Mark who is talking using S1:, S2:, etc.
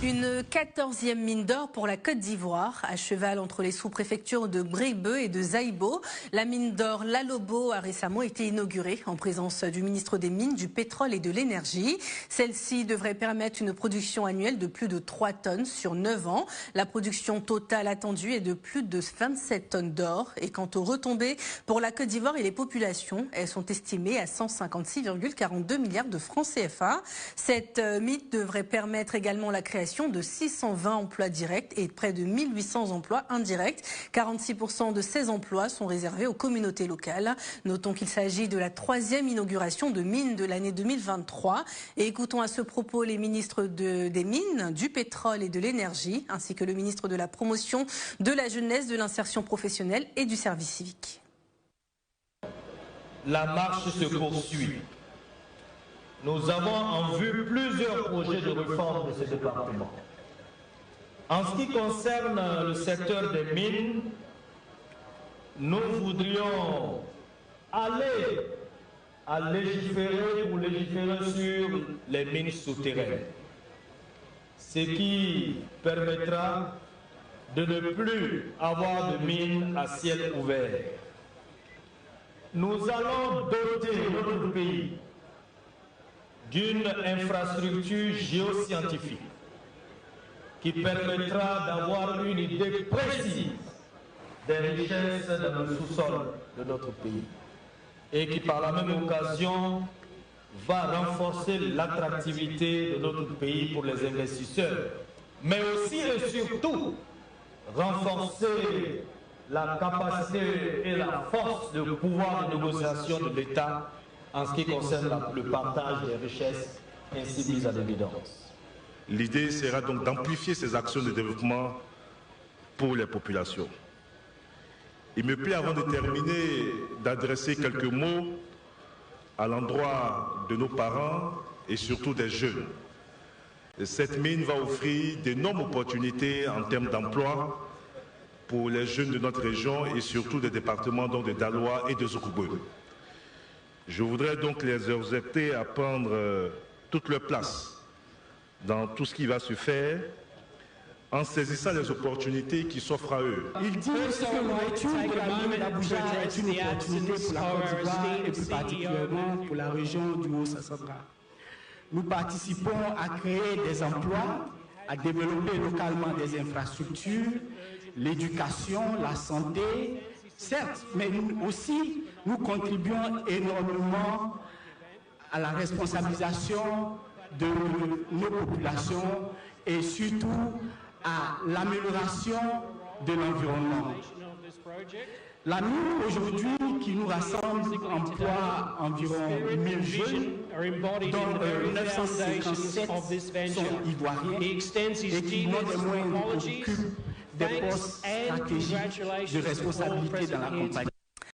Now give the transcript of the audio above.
S1: Une 14e mine d'or pour la Côte d'Ivoire, à cheval entre les sous-préfectures de Brébeuf et de Zaïbo. La mine d'or Lalobo a récemment été inaugurée en présence du ministre des Mines, du Pétrole et de l'Énergie. Celle-ci devrait permettre une production annuelle de plus de 3 tonnes sur 9 ans. La production totale attendue est de plus de 27 tonnes d'or. Et quant aux retombées pour la Côte d'Ivoire et les populations, elles sont estimées à 156,42 milliards de francs CFA. Cette mine devrait permettre également la création de 620 emplois directs et près de 1800 emplois indirects. 46% de ces emplois sont réservés aux communautés locales. Notons qu'il s'agit de la 3e inauguration de mines de l'année 2023. Et écoutons à ce propos les ministres des Mines, du Pétrole et de l'Énergie, ainsi que le ministre de la Promotion, de la Jeunesse, de l'Insertion professionnelle et du Service civique.
S2: La marche se poursuit. Nous avons en vue plusieurs projets de réforme de ce département. En ce qui concerne le secteur des mines, nous voudrions aller à légiférer pour légiférer sur les mines souterraines, ce qui permettra de ne plus avoir de mines à ciel ouvert. Nous allons doter notre pays d'une infrastructure géoscientifique qui permettra d'avoir une idée précise des richesses dans le sous-sol de notre pays et qui par la même occasion va renforcer l'attractivité de notre pays pour les investisseurs, mais aussi et surtout renforcer la capacité et la force de pouvoir de négociation de l'État en ce qui concerne le partage des richesses ainsi mises en évidence.
S3: L'idée sera donc d'amplifier ces actions de développement pour les populations. Il me plaît, avant de terminer, d'adresser quelques mots à l'endroit de nos parents et surtout des jeunes. Cette mine va offrir d'énormes opportunités en termes d'emploi pour les jeunes de notre région et surtout des départements de Daloa et de Zoukoubou. Je voudrais donc les exhorter à prendre toute leur place dans tout ce qui va se faire en saisissant les opportunités qui s'offrent à eux.
S4: Il dit que l'ouverture de la mine d'Abuja est une opportunité pour la Côte d'Ivoire et plus particulièrement pour la région du Haut-Sassandra. Nous participons à créer des emplois, à développer localement des infrastructures, l'éducation, la santé, certes, mais nous aussi, nous contribuons énormément à la responsabilisation de nos populations et surtout à l'amélioration de l'environnement. La mine aujourd'hui qui nous rassemble emploie environ 1000 jeunes, dont 957 sont ivoiriens et qui non des moindres occupent des postes stratégiques de responsabilité dans la compagnie.